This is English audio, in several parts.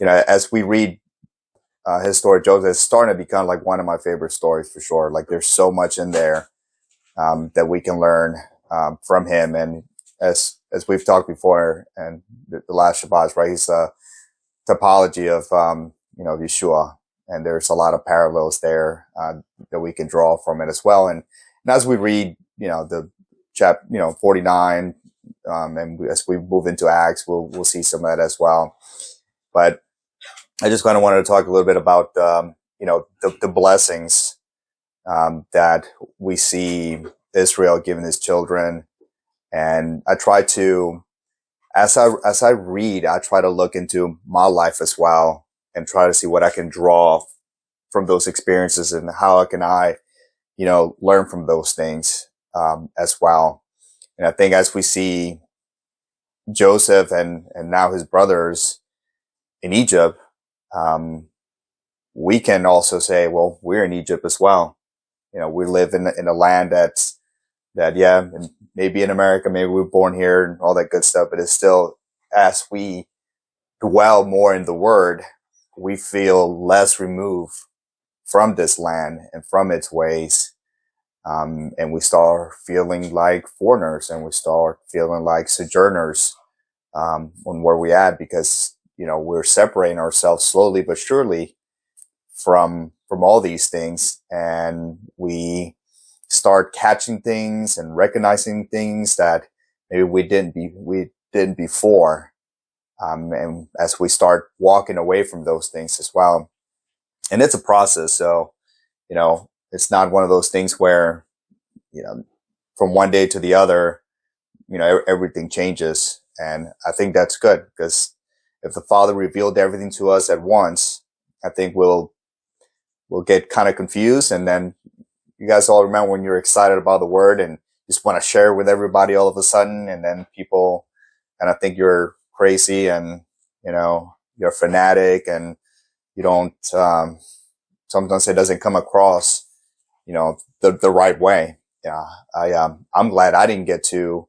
as we read his story, Joseph, it's starting to become like one of my favorite stories for sure. Like there's so much in there that we can learn from him. And as we've talked before, and the last Shabbat, right? He's a topology of Yeshua, and there's a lot of parallels there that we can draw from it as well. And as we read, the chapter, 49, and as we move into Acts, we'll see some of that as well. But I just kind of wanted to talk a little bit about the blessings that we see Israel giving his children. And I try to, as I read, I try to look into my life as well and try to see what I can draw from those experiences and how can I learn from those things as well. And I think as we see Joseph and now his brothers in Egypt, we can also say, well, we're in Egypt as well. We live in a land and maybe in America, maybe we were born here and all that good stuff, but it's still, as we dwell more in the word, we feel less removed from this land and from its ways. And we start feeling like foreigners and we start feeling like sojourners, on where we at, because, we're separating ourselves slowly but surely from all these things. And we start catching things and recognizing things that maybe we didn't before. And as we start walking away from those things as well, and it's a process. So, it's not one of those things where, from one day to the other, everything changes. And I think that's good, because if the Father revealed everything to us at once, I think we'll get kind of confused. And then you guys all remember when you're excited about the word and just want to share with everybody all of a sudden, and then people kind of think you're crazy and, you're a fanatic, and you don't, sometimes it doesn't come across, the right way. Yeah. I'm glad I didn't get to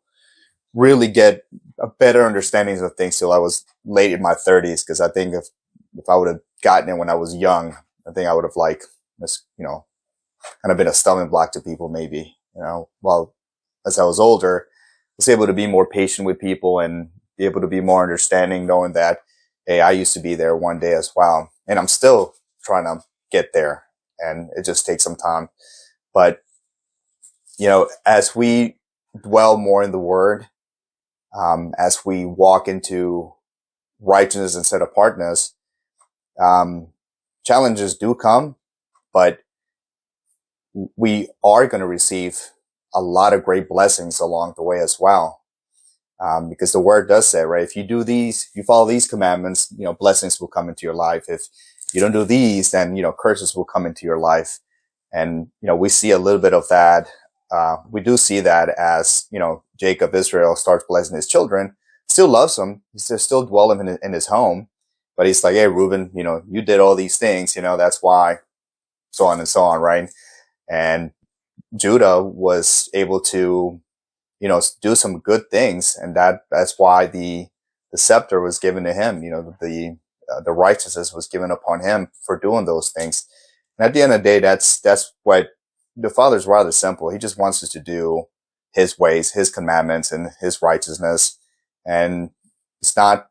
really get a better understanding of things till I was late in my 30s. Cause I think if I would have gotten it when I was young, I think I would have just, kind of been a stumbling block to people maybe, while as I was older, I was able to be more patient with people and be able to be more understanding, knowing that, hey, I used to be there one day as well. And I'm still trying to get there, and it just takes some time. But, as we dwell more in the word, as we walk into righteousness and set apartness, challenges do come, but we are going to receive a lot of great blessings along the way as well. Because the word does say, right, if you follow these commandments, blessings will come into your life. If you don't do these, then, curses will come into your life. And, we see a little bit of that. We do see that as, Jacob, Israel, starts blessing his children, still loves them. He's still dwelling in his home, but he's like, hey, Reuben, you did all these things, that's why, so on and so on. Right. And Judah was able to, do some good things. And that's why the scepter was given to him. The righteousness was given upon him for doing those things. And at the end of the day, that's what the Father's rather simple. He just wants us to do his ways, his commandments, and his righteousness. And it's not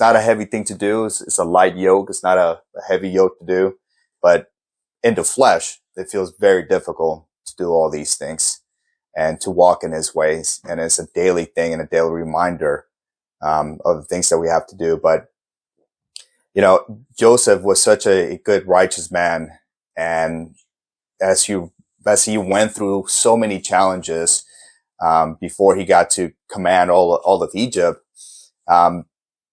a heavy thing to do. It's a light yoke. It's not a heavy yoke to do, but in the flesh, it feels very difficult to do all these things and to walk in his ways. And it's a daily thing and a daily reminder, of the things that we have to do. But, Joseph was such a good, righteous man. And as he went through so many challenges, before he got to command all of Egypt,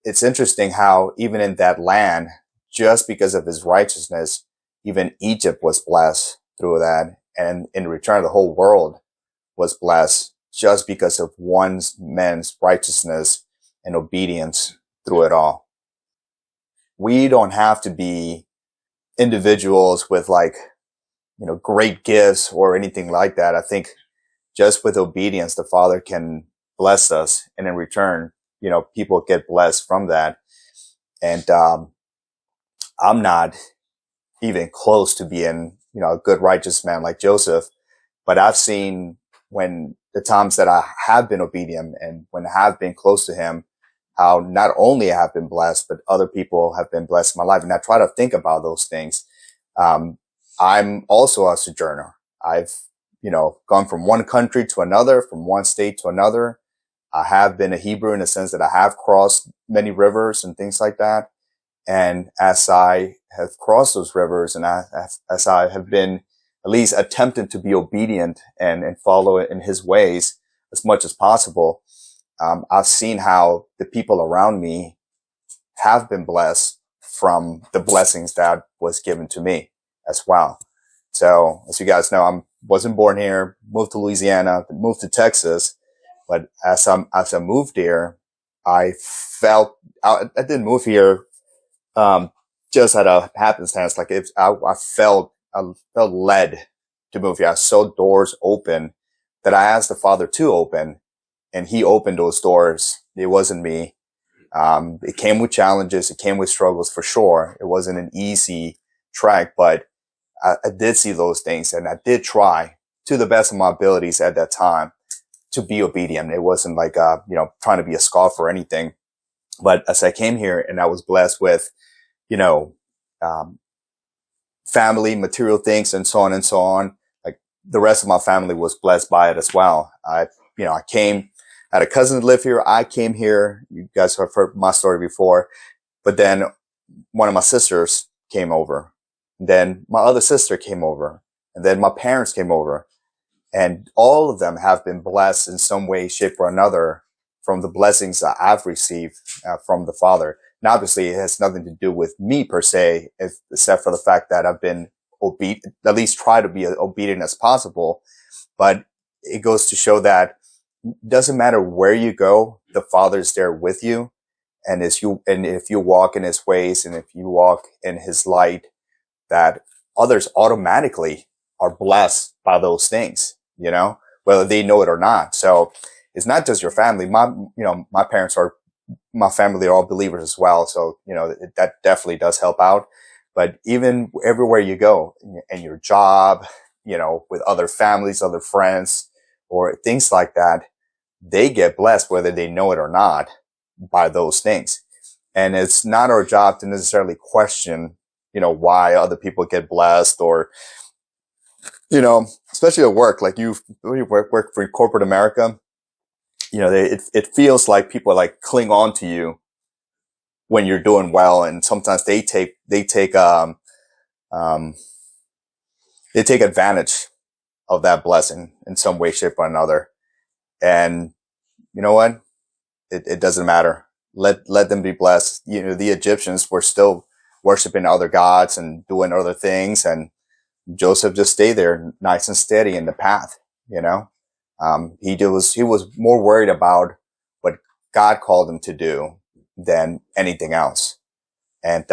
it's interesting how even in that land, just because of his righteousness, even Egypt was blessed through that. And in return, the whole world was blessed just because of one man's righteousness and obedience through it all. We don't have to be individuals with great gifts or anything like that. I think just with obedience, the Father can bless us. And in return, people get blessed from that. And, I'm not even close to being, a good righteous man like Joseph, but I've seen when the times that I have been obedient and when I have been close to him, how not only I have been blessed, but other people have been blessed in my life. And I try to think about those things. Um, I'm also a sojourner. I've, gone from one country to another, from one state to another. I have been a Hebrew in the sense that I have crossed many rivers and things like that. And as I have crossed those rivers and as I have been at least attempting to be obedient and follow in his ways as much as possible, I've seen how the people around me have been blessed from the blessings that was given to me as well. So as you guys know, wasn't born here, moved to Louisiana, moved to Texas. But as I moved here, I felt, I didn't move here, just at a happenstance. Like I felt led to move here. I saw doors open that I asked the Father to open, and he opened those doors. It wasn't me. It came with challenges. It came with struggles for sure. It wasn't an easy track, but I did see those things, and I did try to the best of my abilities at that time to be obedient. It wasn't like, trying to be a scoffer or anything. But as I came here and I was blessed with, um, family, material things, and so on and so on, like the rest of my family was blessed by it as well. I had a cousin that lived here. I came here. You guys have heard my story before, but then one of my sisters came over. Then my other sister came over, and then my parents came over, and all of them have been blessed in some way, shape, or another from the blessings that I've received from the Father. And obviously, it has nothing to do with me per se, except for the fact that I've been obedient, at least try to be as obedient as possible. But it goes to show that it doesn't matter where you go, the Father's there with you. And if you walk in his ways and if you walk in his light, that others automatically are blessed by those things, whether they know it or not. So it's not just your family. My parents my family are all believers as well. So, that definitely does help out. But even everywhere you go in your job, with other families, other friends, or things like that, they get blessed whether they know it or not by those things. And it's not our job to necessarily question, why other people get blessed or, especially at work, like you work for corporate America, it feels like people like cling on to you when you're doing well. And sometimes they take advantage of that blessing in some way, shape, or another. And you know what? It doesn't matter. Let them be blessed. The Egyptians were still worshiping other gods and doing other things, and Joseph just stayed there nice and steady in the path, he was more worried about what God called him to do than anything else. And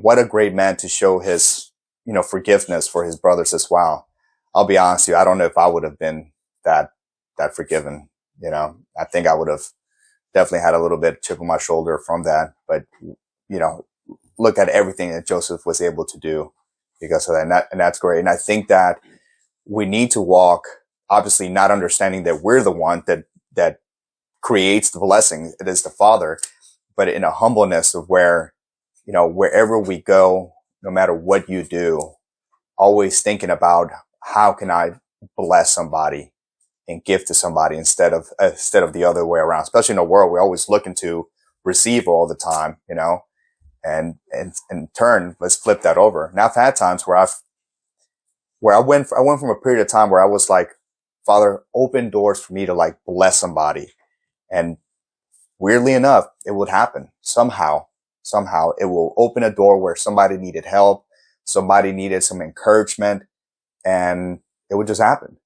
what a great man to show his, forgiveness for his brothers as well. I'll be honest with you. I don't know if I would have been that forgiven. I think I would have definitely had a little bit chip on my shoulder from that, but, look at everything that Joseph was able to do because of that. And that's great. And I think that we need to walk, obviously not understanding that we're the one that creates the blessing. It is the Father, but in a humbleness of where, wherever we go, no matter what you do, always thinking about how can I bless somebody and give to somebody instead of the other way around. Especially in a world we're always looking to receive all the time, and in turn, let's flip that over. Now I've had times where I went from a period of time where I was like, Father, open doors for me to like bless somebody. And weirdly enough, it would happen somehow it will open a door where somebody needed help, somebody needed some encouragement, and it would just happen,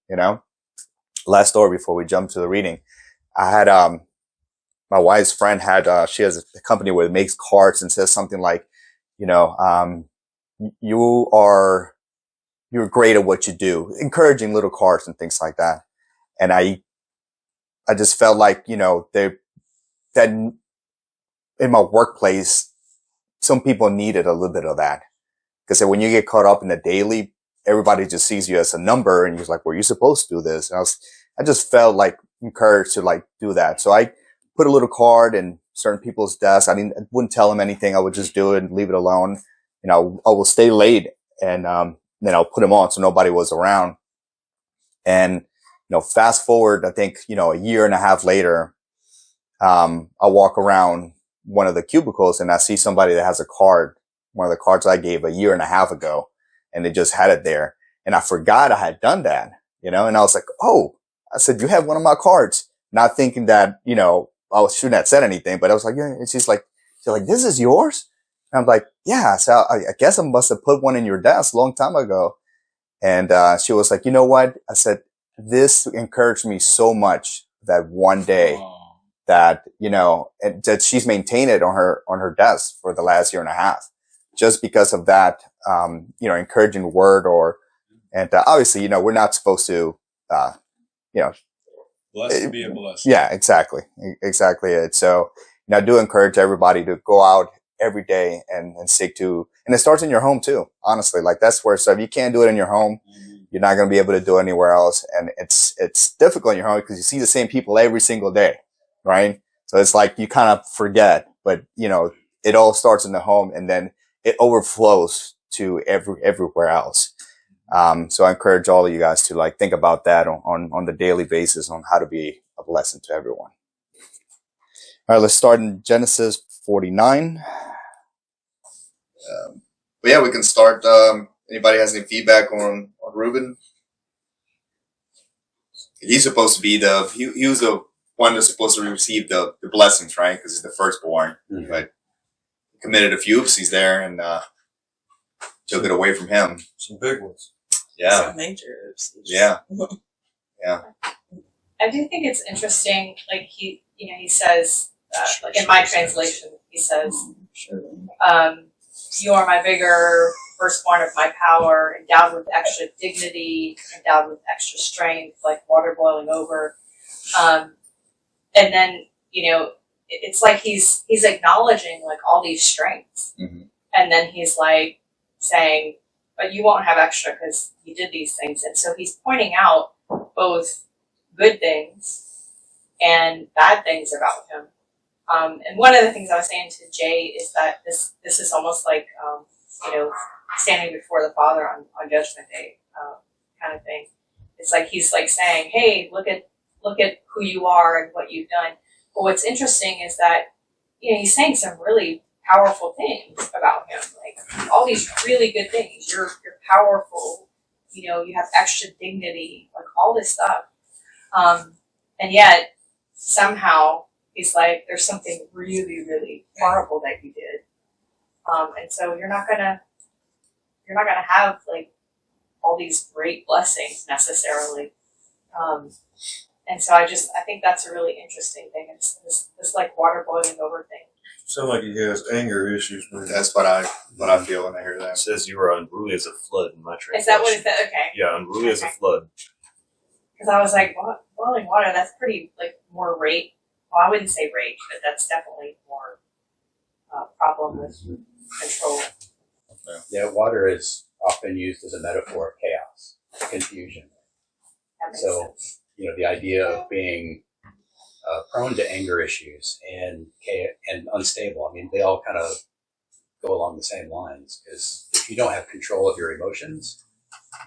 Last story before we jump to the reading. I had, my wife's friend she has a company where it makes cards and says something like, you're great at what you do, encouraging little cards and things like that. And I just felt like, that in my workplace, some people needed a little bit of that. Because when you get caught up in the daily, everybody just sees you as a number and you're like, well, you're supposed to do this. And I just felt like encouraged to like do that. So I put a little card in certain people's desks. I wouldn't tell them anything. I would just do it and leave it alone. I will stay late and, then I'll put them on so nobody was around. And, fast forward, I think, a year and a half later, I walk around one of the cubicles and I see somebody that has a card, one of the cards I gave a year and a half ago, and they just had it there. And I forgot I had done that, and I was like, oh, I said, you have one of my cards, not thinking that, I shouldn't have said anything, but I was like, yeah. And she's like, this is yours? And I'm like, yeah. So I guess I must have put one in your desk a long time ago. And, she was like, you know what? I said, this encouraged me so much that one day that, and that she's maintained it on her desk for the last year and a half, just because of that, encouraging word and obviously, we're not supposed to, blessed to be a blessing. Yeah, exactly it. So, I do encourage everybody to go out every day and stick to, and it starts in your home too, honestly. Like that's where, so if you can't do it in your home, you're not going to be able to do it anywhere else. And it's difficult in your home because you see the same people every single day, right? So it's like you kind of forget, but it all starts in the home and then it overflows to everywhere else. So I encourage all of you guys to like think about that on the daily basis on how to be a blessing to everyone. All right, let's start in Genesis 49. But yeah, we can start. Anybody has any feedback on Reuben? He's supposed to be he was the one that's supposed to receive the blessings, right? Because he's the firstborn. Mm-hmm. But he committed a few oopsies there and took it away from him. Some big ones. Yeah. Some major oopsies. Yeah. Yeah. I do think it's interesting. Like he says, like in my translation, he says, you are my vigor, firstborn of my power, endowed with extra dignity, endowed with extra strength, like water boiling over. And then, it's like he's acknowledging like all these strengths. Mm-hmm. And then he's like saying, but you won't have extra because you did these things. And so he's pointing out both good things and bad things about him. And one of the things I was saying to Jay is that this is almost like, standing before the Father on Judgment Day, kind of thing. It's like he's like saying, hey, look at who you are and what you've done. But what's interesting is that, he's saying some really powerful things about him, like all these really good things. You're powerful, you have extra dignity, like all this stuff. And yet somehow he's like, there's something really, really horrible that you did. And so you're not gonna have like all these great blessings necessarily. And so I think that's a really interesting thing. It's this like water boiling over thing. Sound like he has anger issues. That's what I feel when I hear that. It says you are unruly as a flood in my translation. Is that what it said? Okay. Yeah, unruly as a flood. Because I was like, boiling water, that's pretty like more rage. Well, I wouldn't say rage, but that's definitely more problem with control. Yeah, water is often used as a metaphor of chaos, confusion. So, the idea of being prone to anger issues and unstable, they all kind of go along the same lines. Because if you don't have control of your emotions,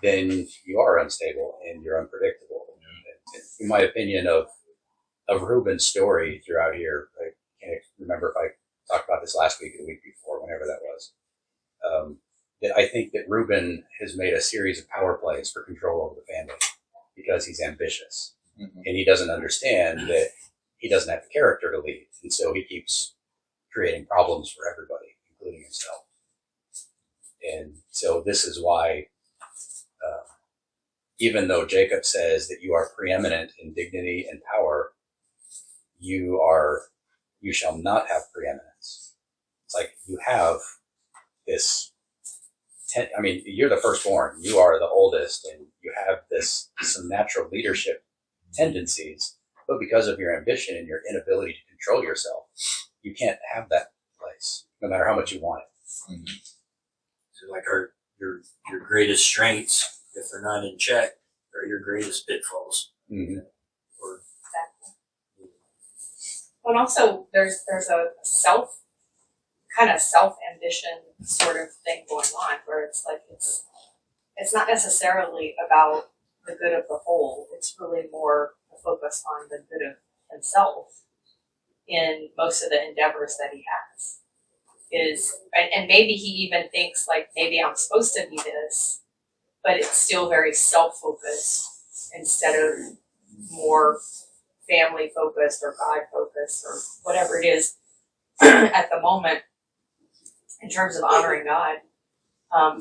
then you are unstable and you're unpredictable. In my opinion of Reuben's story throughout here, I can't remember if I talked about this last week or the week before, whenever that was. That I think that Reuben has made a series of power plays for control over the family because he's ambitious. Mm-hmm. And he doesn't understand that he doesn't have the character to lead. And so he keeps creating problems for everybody, including himself. And so this is why, even though Jacob says that you are preeminent in dignity and power, you shall not have preeminence. It's like you have this, you're the firstborn, you are the oldest, and you have some natural leadership tendencies, but because of your ambition and your inability to control yourself, you can't have that place, no matter how much you want it. Mm-hmm. So like your greatest strengths, if they're not in check, are your greatest pitfalls. Mm-hmm. Or But also, there's a self ambition sort of thing going on, where it's like it's not necessarily about the good of the whole. It's really more a focus on the good of himself in most of the endeavors that he has. And maybe he even thinks like, maybe I'm supposed to be this, but it's still very self-focused instead of more family focused or God focused or whatever it is at the moment in terms of honoring God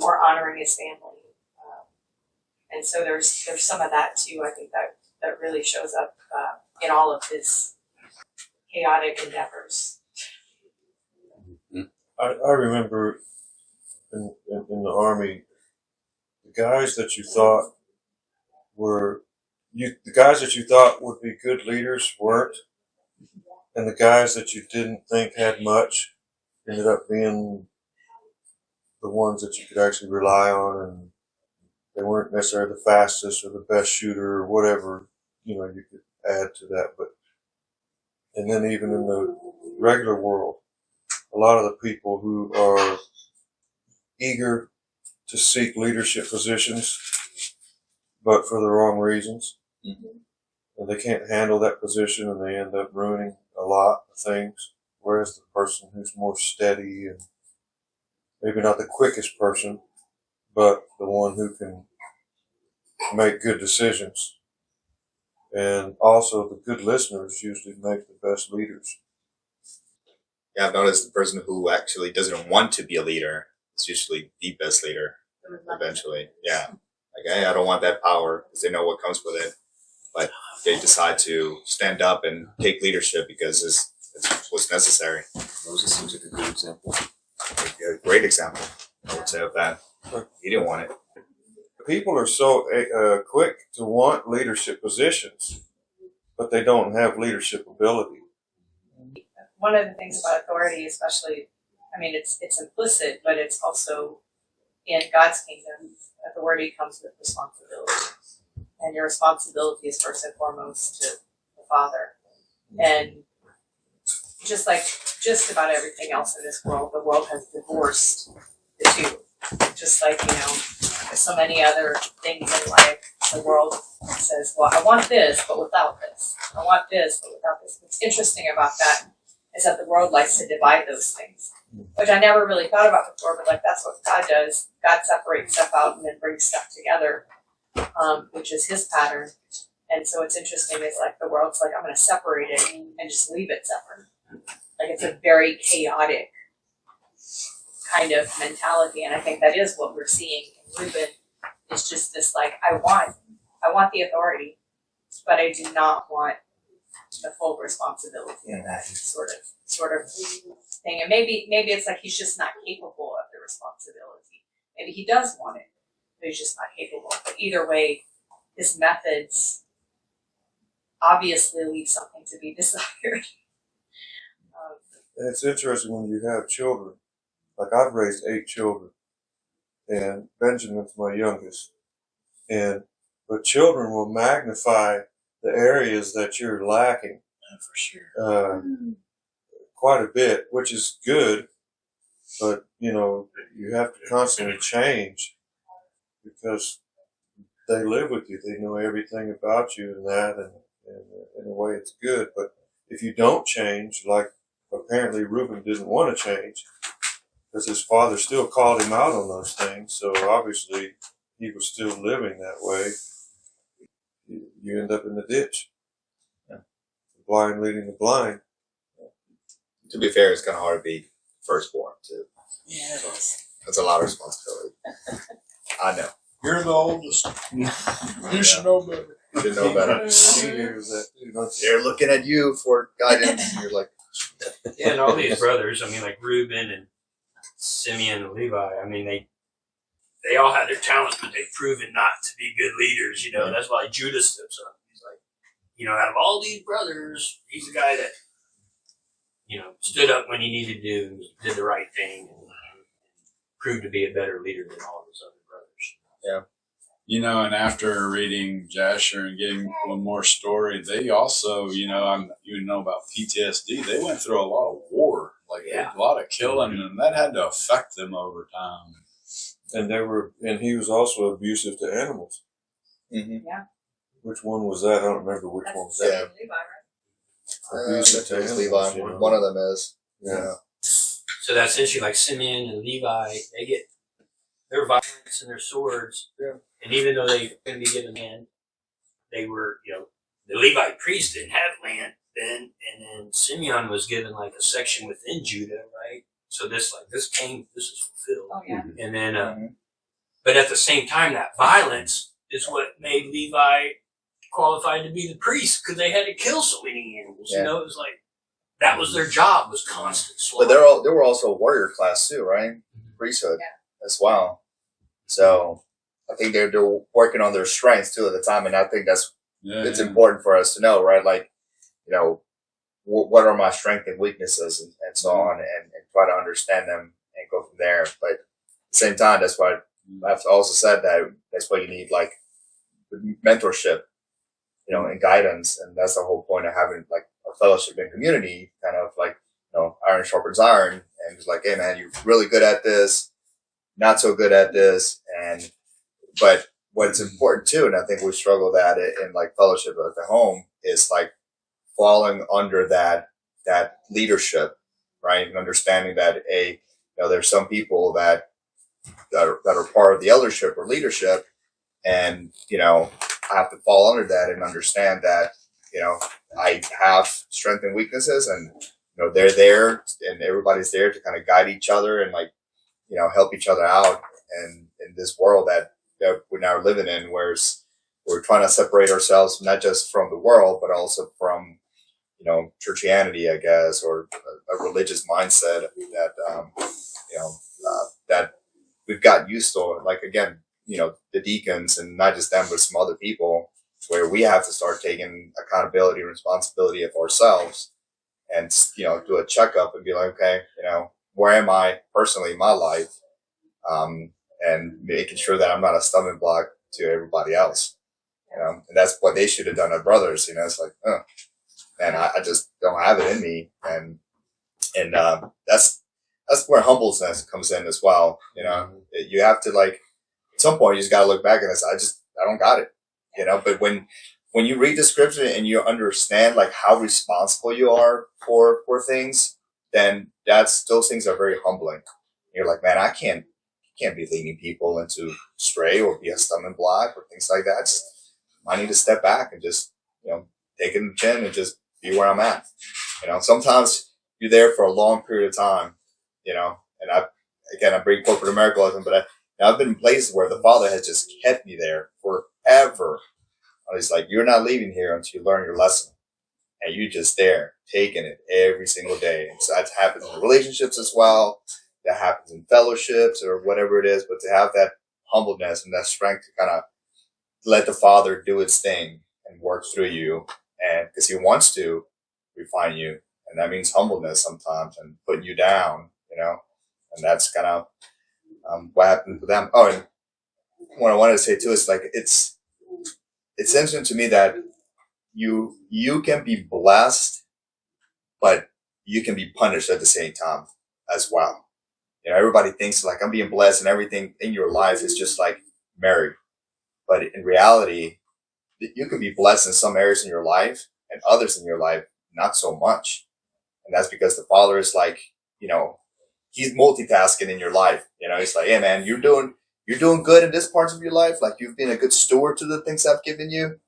or honoring his family. And so there's some of that too. I think that really shows up in all of his chaotic endeavors. I remember in the Army, the guys that you thought would be good leaders weren't, and the guys that you didn't think had much ended up being the ones that you could actually rely on, and they weren't necessarily the fastest or the best shooter or whatever, you could add to that. But and then even in the regular world, a lot of the people who are eager to seek leadership positions, but for the wrong reasons, and they can't handle that position, and they end up ruining a lot of things. Whereas the person who's more steady and maybe not the quickest person, but the one who can make good decisions. And also the good listeners usually make the best leaders. Yeah, I've noticed the person who actually doesn't want to be a leader is usually the best leader eventually. Yeah. Like, hey, I don't want that power, because they know what comes with it. But they decide to stand up and take leadership because it's what's necessary. Moses seems like a good example. A great example, I would say, of that. He didn't want it. People are so quick to want leadership positions, but they don't have leadership ability. One of the things about authority, especially, I mean, it's implicit, but it's also in God's kingdom. Authority comes with responsibility, and your responsibility is first and foremost to the Father. And just like just about everything else in this world, the world has divorced the two. Just like, so many other things in life, the world says, well, I want this, but without this. I want this, but without this. What's interesting about that is that the world likes to divide those things, which I never really thought about before, but like that's what God does. God separates stuff out and then brings stuff together, which is his pattern. And so it's interesting, it's like the world's like, I'm going to separate it and just leave it separate. Like it's a very chaotic kind of mentality, and I think that is what we're seeing in Reuben. It's just this like, I want the authority, but I do not want the full responsibility of that sort of thing. And maybe it's like he's just not capable of the responsibility. Maybe he does want it, but he's just not capable. But either way, his methods obviously leave something to be desired. And it's interesting when you have children. Like I've raised 8 children, and Benjamin's my youngest. But children will magnify the areas that you're lacking. for sure. Quite a bit, which is good. But, you have to constantly change because they live with you. They know everything about you and that, and in a way it's good. But if you don't change, like apparently Reuben didn't want to change, because his father still called him out on those things. So obviously he was still living that way. You end up in the ditch. Yeah. The blind leading the blind. To be fair, it's kind of hard to be firstborn too. Yeah, That's a lot of responsibility. I know. You're the oldest. You should know better. You should know better. Seniors that, They're looking at you for guidance, and you're like, yeah, and all these brothers, I mean, like Reuben and Simeon and Levi, I mean, they all had their talents, but they've proven not to be good leaders, That's why Judah steps up. He's like, out of all these brothers, he's the guy that stood up when he needed to, did the right thing, and proved to be a better leader than all of his other brothers. And after reading Jasher and getting one more story, they also, you know about PTSD. They went through a lot of war, a lot of killing, and that had to affect them over time. And he was also abusive to animals. Mm-hmm. Yeah. Which one was that? I don't remember which one was that. Levi, right? Abusive to animals, Levi. you know? One of them is. Yeah. So that's interesting. Like Simeon and Levi, they get their violence and their swords. Yeah. And even though they're going to be given land, they were, the Levite priest didn't have land then, and then Simeon was given like a section within Judah, right? So this is fulfilled. Oh yeah. And then, but at the same time, that violence is what made Levi qualified to be the priest, because they had to kill so many animals. Yeah. It was like that was their job, was constant slaughter. But they were also a warrior class too, right? Priesthood as well. So I think they're working on their strengths too at the time, and I think it's important for us to know, right? Like, what are my strengths and weaknesses and so on, and try to understand them and go from there. But at the same time, that's why I've also said that's why you need like mentorship, and guidance, and that's the whole point of having like a fellowship and community, kind of like iron sharpens iron, and it's like, hey man, you're really good at this, not so good at this, but what's important too, and I think we struggled at it in like fellowship at the home, is like falling under that leadership, right? And understanding that there's some people that are part of the eldership or leadership, and I have to fall under that and understand that I have strengths and weaknesses, and they're there, and everybody's there to kind of guide each other and like help each other out, and in this world that we're now living in, where we're trying to separate ourselves not just from the world but also from churchianity, I guess, or a religious mindset that we've gotten used to. Like again, the deacons, and not just them but some other people, where we have to start taking accountability and responsibility of ourselves, and do a checkup and be like, okay, where am I personally in my life, and making sure that I'm not a stumbling block to everybody else, and that's what they should have done as brothers. It's like, man, I just don't have it in me, and that's where humbleness comes in as well. You have to, like, at some point you just got to look back and say, I don't got it, but when you read the scripture and you understand like how responsible you are for things, then those things are very humbling. You're like, man, I can't be leading people into stray or be a stumbling block or things like that. I need to step back and just, take it in the chin and just be where I'm at. Sometimes you're there for a long period of time, and I bring corporate America lesson, but I've been in places where the Father has just kept me there forever. And he's like, you're not leaving here until you learn your lesson. And you're just there, taking it every single day. And so that happens in relationships as well. That happens in fellowships or whatever it is. But to have that humbleness and that strength to kind of let the Father do its thing and work through you. And because he wants to refine you. And that means humbleness sometimes and putting you down, And that's kind of what happened to them. Oh, and what I wanted to say too is like, it's interesting to me that you can be blessed, but you can be punished at the same time as well. Everybody thinks like I'm being blessed and everything in your life is just like Mary. But in reality, you can be blessed in some areas in your life and others in your life, not so much. And that's because the Father is like, he's multitasking in your life. He's like, hey man, you're doing good in this parts of your life. Like you've been a good steward to the things I've given you.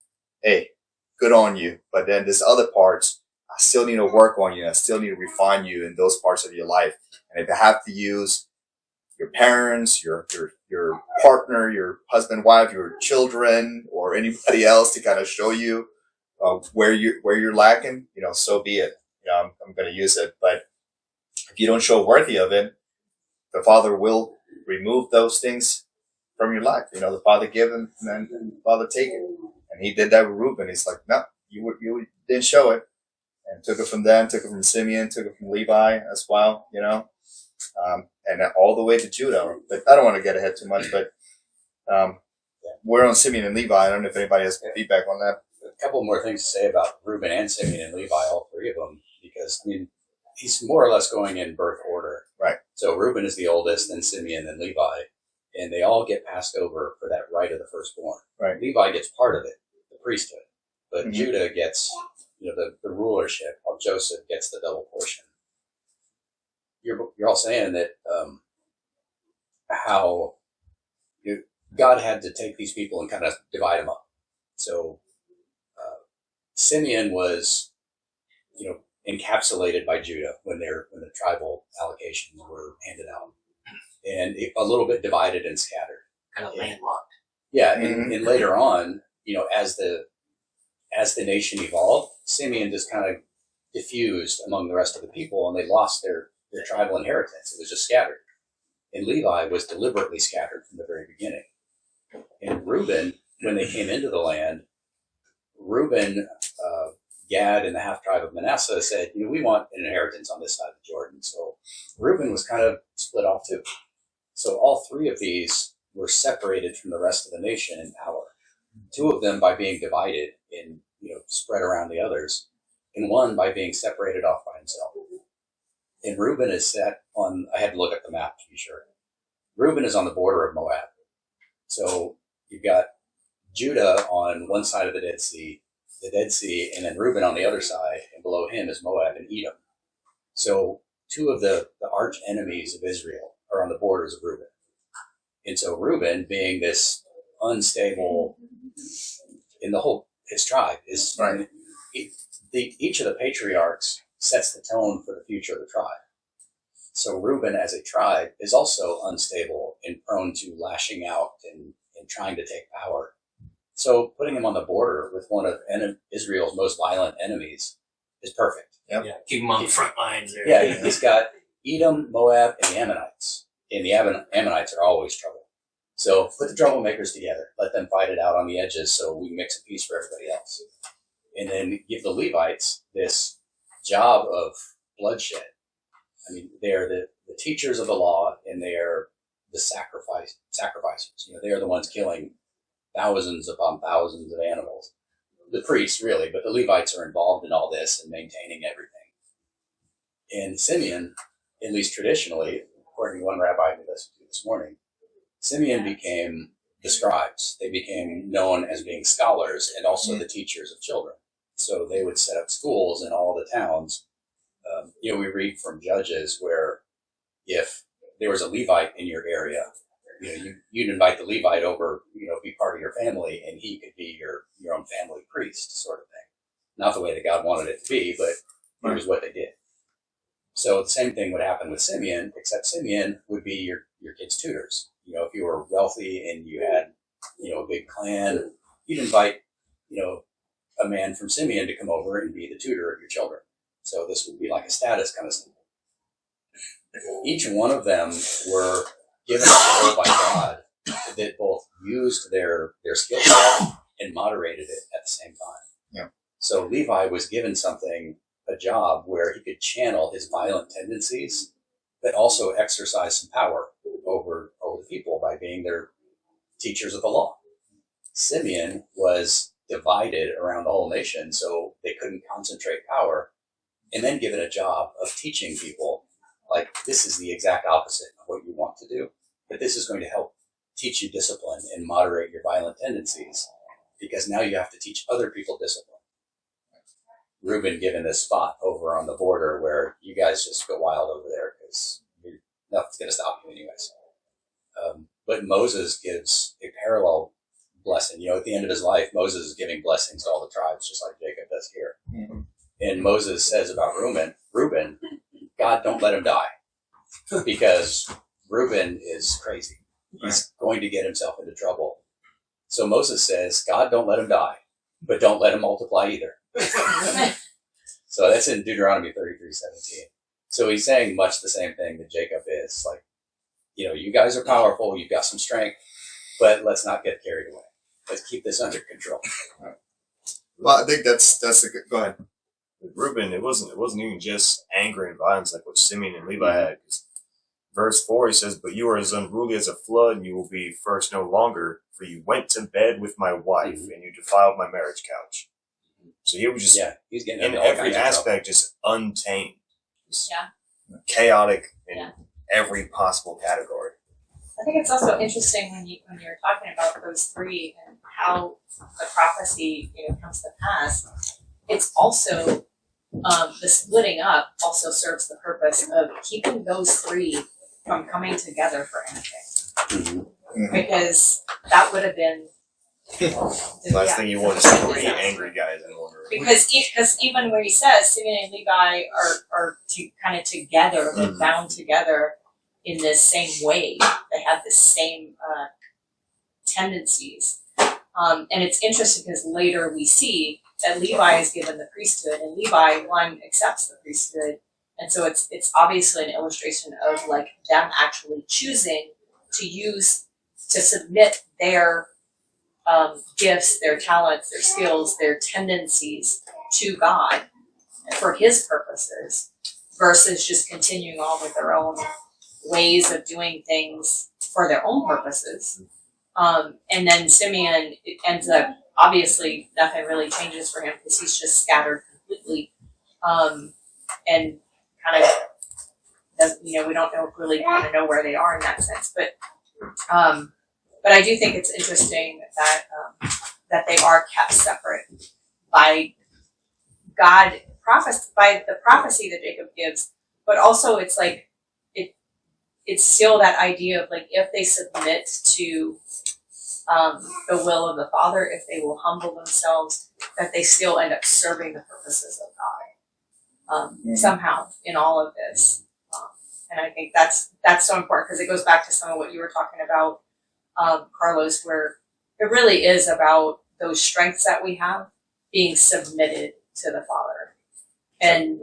Hey, good on you. But then this other parts, I still need to work on you. I still need to refine you in those parts of your life. And if I have to use your parents, your partner, your husband, wife, your children, or anybody else to kind of show you where you're lacking, so be it. I'm going to use it. But if you don't show worthy of it, the Father will remove those things from your life. The Father give and then the Father take it. And he did that with Reuben. He's like, no, you didn't show it. and took it from them, took it from Simeon, took it from Levi as well, you know, and all the way to Judah. But I don't want to get ahead too much, but we're on Simeon and Levi. I don't know if anybody has feedback on that. A couple more things to say about Reuben and Simeon and Levi, all three of them, because I mean, he's more or less going in birth order. Right. So Reuben is the oldest, then Simeon, then Levi, and they all get passed over for that right of the firstborn. Right. Levi gets part of it, the priesthood, but Mhm. Judah gets, you know, the rulership. While Joseph gets the double portion. You're all saying that how God had to take these people and kind of divide them up. So Simeon was, you know, encapsulated by Judah when the tribal allocations were handed out, and a little bit divided and scattered, Kind of landlocked. Yeah, Mhm. and later on, you know, as the nation evolved, Simeon just kind of diffused among the rest of the people, and they lost their tribal inheritance. It was just scattered, and Levi was deliberately scattered from the very beginning. And Reuben, when they came into the land, Reuben, Gad, and the half tribe of Manasseh said, you know, we want an inheritance on this side of the Jordan. So Reuben was kind of split off too. So all three of these were separated from the rest of the nation in power. Two of them by being divided and, you know, spread around the others, and one by being separated off by himself. And Reuben is set on, I had to look at the map to be sure. Reuben is on the border of Moab. So you've got Judah on one side of the Dead Sea, and then Reuben on the other side, and below him is Moab and Edom. So two of the arch enemies of Israel are on the borders of Reuben. And so Reuben, being this unstable in his tribe, is Right. Each of the patriarchs sets the tone for the future of the tribe. So Reuben as a tribe is also unstable and prone to lashing out and trying to take power. So putting him on the border with one of Israel's most violent enemies is perfect. Yep. Yeah, keep them on the front lines there. Yeah, he's got Edom, Moab, and the Ammonites. And the Ammonites are always trouble. So put the troublemakers together. Let them fight it out on the edges so we mix a peace for everybody else. And then give the Levites this job of bloodshed. I mean, they're the teachers of the law, and they're the sacrificers. You know, they're the ones killing thousands upon thousands of animals. The priests, really, but the Levites are involved in all this and maintaining everything. And Simeon, at least traditionally, according to one rabbi we listened to this morning, Simeon became the scribes. They became known as being scholars and also the teachers of children. So they would set up schools in all the towns. You know, we read from Judges where if there was a Levite in your area, you know, you'd invite the Levite over, you know, be part of your family, and he could be your own family priest, sort of thing. Not the way that God wanted it to be, but here's what they did. So the same thing would happen with Simeon, except Simeon would be your kids' tutors. You know, if you were wealthy and you had, you know, a big clan, you'd invite, you know, a man from Simeon to come over and be the tutor of your children. So this would be like a status kind of thing. Each one of them were given a role by God that both used their skill set and moderated it at the same time. Yeah. So Levi was given a job where he could channel his violent tendencies, but also exercise some power over the people by being their teachers of the law. Simeon was divided around the whole nation, so they couldn't concentrate power, and then given a job of teaching people, like, this is the exact opposite of what you want to do, but this is going to help teach you discipline and moderate your violent tendencies, because now you have to teach other people discipline. Reuben given this spot over on the border where you guys just go wild over there because nothing's going to stop you anyways. But Moses gives a parallel blessing. You know, at the end of his life, Moses is giving blessings to all the tribes, just like Jacob does here. Mm-hmm. And Moses says about Reuben, God, don't let him die, because Reuben is crazy. He's going to get himself into trouble. So Moses says, God, don't let him die, but don't let him multiply either. So that's in Deuteronomy 33:17. So he's saying much the same thing that Jacob is. Like, you know, you guys are powerful, you've got some strength, but let's not get carried away. Let's keep this under control. Well, I think that's a good. Go ahead. with Reuben, it wasn't even just anger and violence like what Simeon and Levi had. 'Cause verse 4, he says, "But you are as unruly as a flood, and you will be first no longer, for you went to bed with my wife, and you defiled my marriage couch." So he was just, he's getting in into all every kinds of trouble. aspect, just untamed. Just Yeah. chaotic in Yeah. every possible category. I think it's also interesting when you're talking about those three and how the prophecy comes to pass. It's also the splitting up also serves the purpose of keeping those three from coming together for anything, because that would have been Last thing you want is three angry guys in one room. Because even where he says Simeon and Levi are kind of together, they're bound together in this same way. They have the same tendencies. And it's interesting because later we see that Levi is given the priesthood, and Levi, one, accepts the priesthood. And so it's obviously an illustration of like them actually choosing to submit their gifts, their talents, their skills, their tendencies to God for His purposes, versus just continuing on with their own ways of doing things for their own purposes. And then Simeon, it ends up, obviously nothing really changes for him because he's just scattered completely, and kind of doesn't, we don't really kind of know where they are in that sense, but I do think it's interesting that they are kept separate by God, by the prophecy that Jacob gives, but also it's like it's still that idea of like if they submit to the will of the Father, if they will humble themselves, that they still end up serving the purposes of God somehow in all of this. And I think that's so important because it goes back to some of what you were talking about, Carlos, where it really is about those strengths that we have being submitted to the Father. And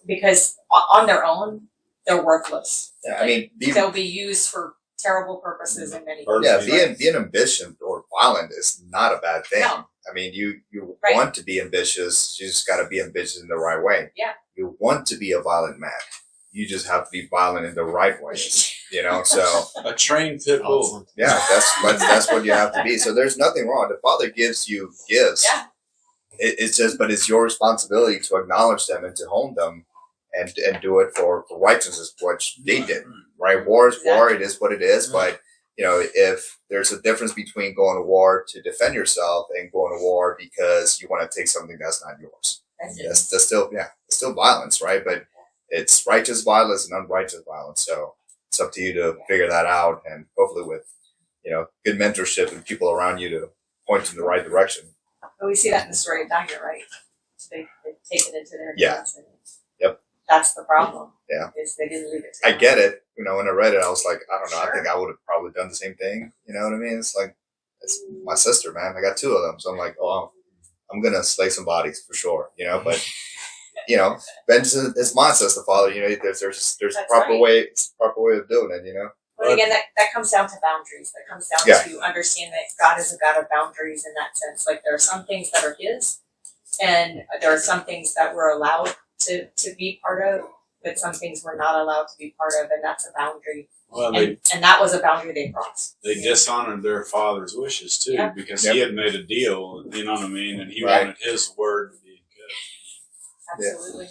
because on their own, they're worthless. Yeah, I mean, they'll be used for terrible purposes in many yeah, cases. being ambitious or violent is not a bad thing. No. I mean, you Right. want to be ambitious, you just got to be ambitious in the right way. Yeah. You want to be a violent man, you just have to be violent in the right way. So A trained pit bull. yeah, that's what you have to be. So there's nothing wrong. The Father gives you gifts. Yeah. It's just, but it's your responsibility to acknowledge them and to hone them, and do it for righteousness, which they did. Right? War is war. It is what it is. But if there's a difference between going to war to defend yourself and going to war because you want to take something that's not yours, that's still violence, right? But it's righteous violence and unrighteous violence. So it's up to you to figure that out, and hopefully with good mentorship and people around you to point in the right direction. But we see that in the story of Daniel, right? They take it into their hands. And Yep. That's the problem. Yeah. Is they didn't leave it to I them. get it. When I read it, I was like, I don't know. Sure. I think I would have probably done the same thing. You know what I mean? It's like, it's my sister, man. I got two of them. So I'm like, oh, I'm going to slay some bodies for sure. But, vengeance is mine, says the Father. There's a proper right. way of doing it, But again, that comes down to boundaries. That comes down Yeah. to understanding that God is a God of boundaries in that sense. Like there are some things that are His, and there are some things that we're allowed to be part of, but some things we're not allowed to be part of, and that's a boundary. Well, And that was a boundary they crossed. they dishonored their father's wishes too, Yeah. because Yep. he had made a deal, you know what I mean, and he Right. wanted his word to be good. Absolutely.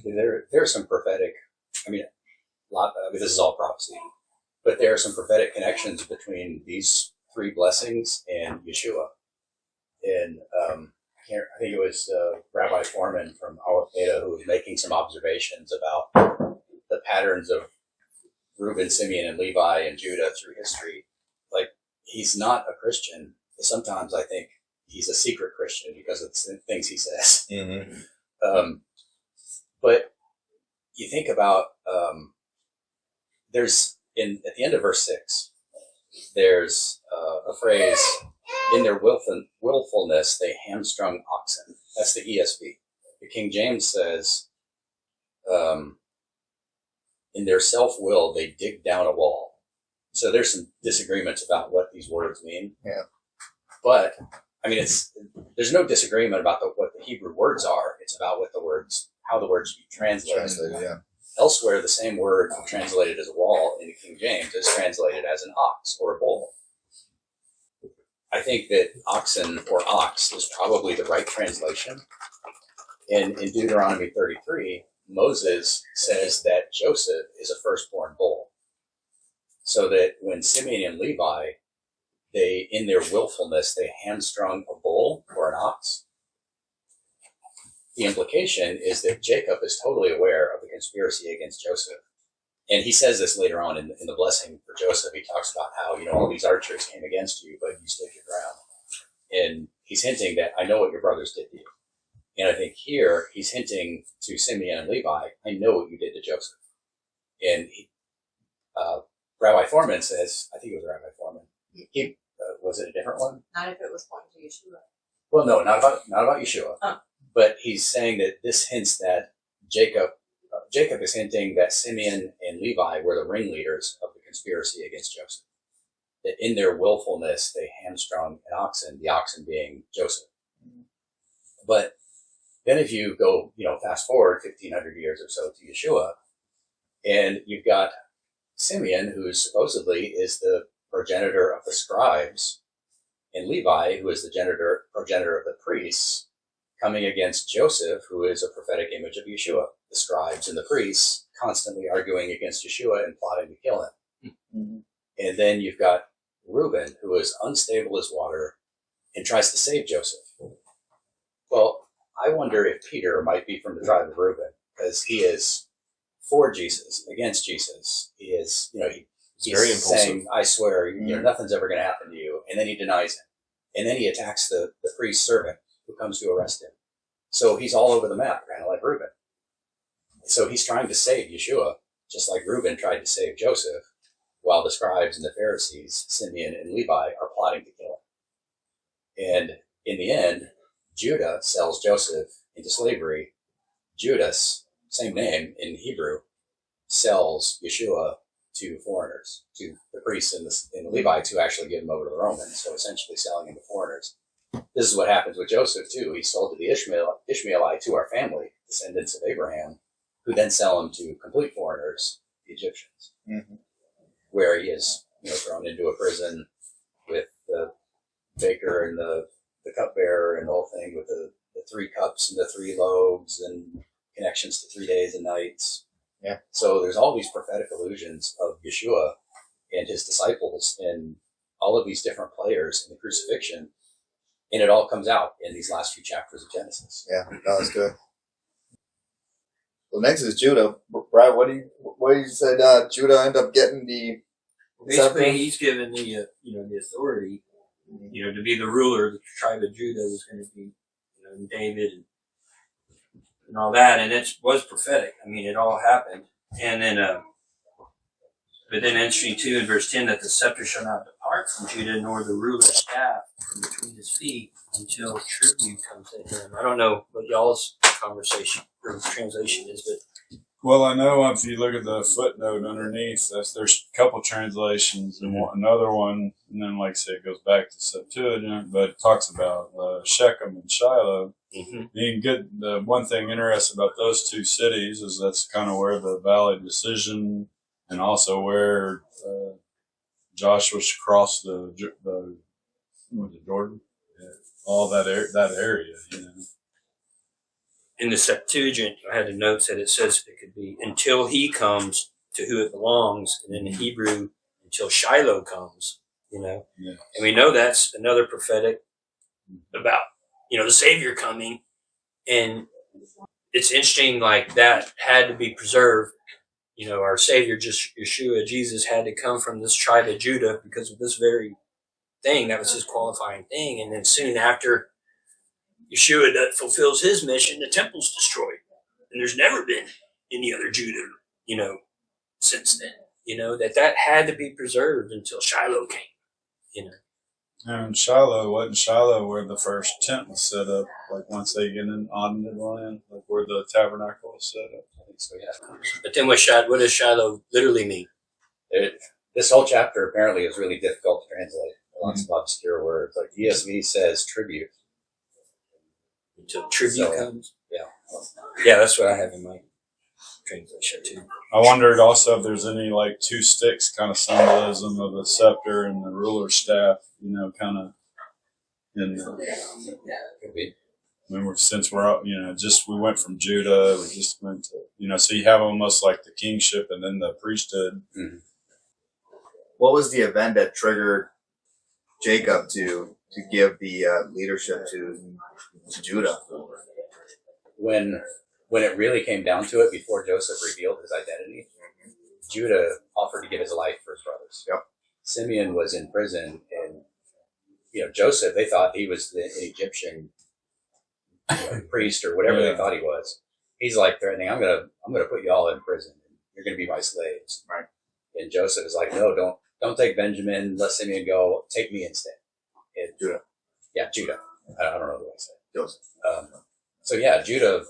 There are some prophetic, this is all prophecy, but there are some prophetic connections between these three blessings and Yeshua. And I think it was Rabbi Foreman from Our Beta who was making some observations about the patterns of Reuben, Simeon, and Levi and Judah through history. Like, he's not a Christian. Sometimes I think he's a secret Christian because of the things he says. Mm-hmm. But you think about there's at the end of verse 6, there's a phrase, in their willfulness they hamstrung oxen. That's the ESV. The King James says, in their self-will they dig down a wall. So there's some disagreements about what these words mean. Yeah. But I mean, there's no disagreement about what the Hebrew words are. It's about how the words be translated. Yeah. Elsewhere, the same word translated as wall in the King James is translated as an ox or a bull. I think that oxen or ox is probably the right translation. In Deuteronomy 33, Moses says that Joseph is a firstborn bull. So that when Simeon and Levi, they, in their willfulness, they hamstrung a bull or an ox, the implication is that Jacob is totally aware of the conspiracy against Joseph. And he says this later on in the blessing for Joseph. He talks about how, all these archers came against you, but you stood your ground. And he's hinting that I know what your brothers did to you. And I think here he's hinting to Simeon and Levi, I know what you did to Joseph. And Rabbi Foreman says, I think it was Rabbi Foreman. Was it a different one? Not if it was pointing to Yeshua. Well, no, not about Yeshua. Oh. But he's saying that this hints that Jacob is hinting that Simeon and Levi were the ringleaders of the conspiracy against Joseph. That in their willfulness, they hamstrung an oxen, the oxen being Joseph. But then if you go, fast forward 1,500 years or so to Yeshua, and you've got Simeon, who supposedly is the progenitor of the scribes, and Levi, who is the progenitor of the priests, coming against Joseph, who is a prophetic image of Yeshua. The scribes and the priests constantly arguing against Yeshua and plotting to kill him. Mm-hmm. And then you've got Reuben, who is unstable as water and tries to save Joseph. Well, I wonder if Peter might be from the tribe of Reuben, because he is for Jesus, against Jesus. He is, he's very impulsive. Saying, I swear, nothing's ever going to happen to you. And then he denies him. And then he attacks the priest's servant who comes to arrest him. So he's all over the map, kind of like Reuben. So he's trying to save Yeshua, just like Reuben tried to save Joseph, while the scribes and the Pharisees, Simeon and Levi, are plotting to kill him. And in the end, Judah sells Joseph into slavery. Judas, same name in Hebrew, sells Yeshua to foreigners, to the priests and the Levites who actually give him over to the Romans, so essentially selling him to foreigners. This is what happens with Joseph, too. He's sold to the Ishmaelites, who are family, descendants of Abraham, who then sell him to complete foreigners, the Egyptians, where he is thrown into a prison with the baker and the cupbearer and the whole thing, with the 3 cups and the 3 loaves and connections to 3 days and nights. Yeah. So there's all these prophetic allusions of Yeshua and his disciples and all of these different players in the crucifixion. And it all comes out in these last few chapters of Genesis. Yeah, that was good. Well, next is Judah. Brad, what do you said? Judah ended up getting the. Basically, he's given the the authority, to be the ruler. The tribe of Judah was going to be, David and all that, and it was prophetic. I mean, it all happened, and then, but then interesting too in verse 10 that the scepter shall not depart from Judah, nor the ruler's staff from between his feet until tribute comes to him. I don't know what y'all's conversation or translation is, but Well, I know if you look at the footnote underneath, there's a couple translations and another one, and then like I say, it goes back to Septuagint, but it talks about Shechem and Shiloh. You can get the one thing interesting about those 2 cities is that's kind of where the Valley Decision and also where Joshua crossed the Jordan, all that area, in the Septuagint, I had a note that it says it could be until he comes to who it belongs, and in the Hebrew, until Shiloh comes, Yeah. And we know that's another prophetic about, the Savior coming. And it's interesting, like that had to be preserved. Our Savior, Yeshua, Jesus, had to come from this tribe of Judah because of this very thing. That was his qualifying thing. And then soon after Yeshua that fulfills his mission, the temple's destroyed. And there's never been any other Judah, since then. That had to be preserved until Shiloh came, And wasn't Shiloh where the first tent was set up, like once they get on the land, like where the tabernacle was set up? I think so, yeah. But then what does Shiloh literally mean? This whole chapter apparently is really difficult to translate. lots of obscure words. Like ESV says tribute. Until tribute So, comes. yeah. Yeah, that's what I have in my translation too. I wondered also if there's any like two sticks kind of symbolism of the scepter and the ruler's staff, kind of in the, Could be. remember, since we're up, we went from Judah, we just went to, so you have almost like the kingship and then the priesthood. Mm-hmm. What was the event that triggered Jacob to give the leadership to Judah? When it really came down to it, before Joseph revealed his identity, Judah offered to give his life for his brothers. Yep. Simeon was in prison, and Joseph, they thought he was the Egyptian priest or whatever they thought he was. He's like threatening, I'm gonna put you all in prison. You're gonna be my slaves. Right. And Joseph is like, no, don't take Benjamin. Let Simeon go. Take me instead. And Judah. Yeah, Judah. I don't know what I said. Joseph. So yeah, Judah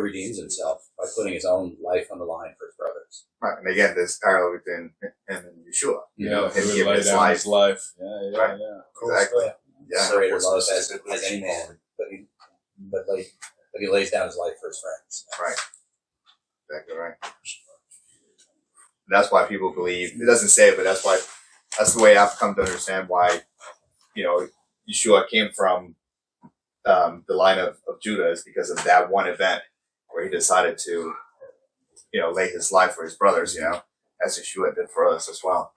redeems himself by putting his own life on the line for his brothers. Right, and again, this parallel between him and Yeshua. Yeah, him he would giving lay his down life. his life. Yeah, Right. yeah. Cool. Exactly. Yeah. Greater love as any man, but he lays down his life for his friends. Right. Exactly right. That's why people believe, it doesn't say it, but that's the way I've come to understand why, Yeshua came from the line of Judah, is because of that one event where he decided to, lay his life for his brothers, as Yeshua did for us as well.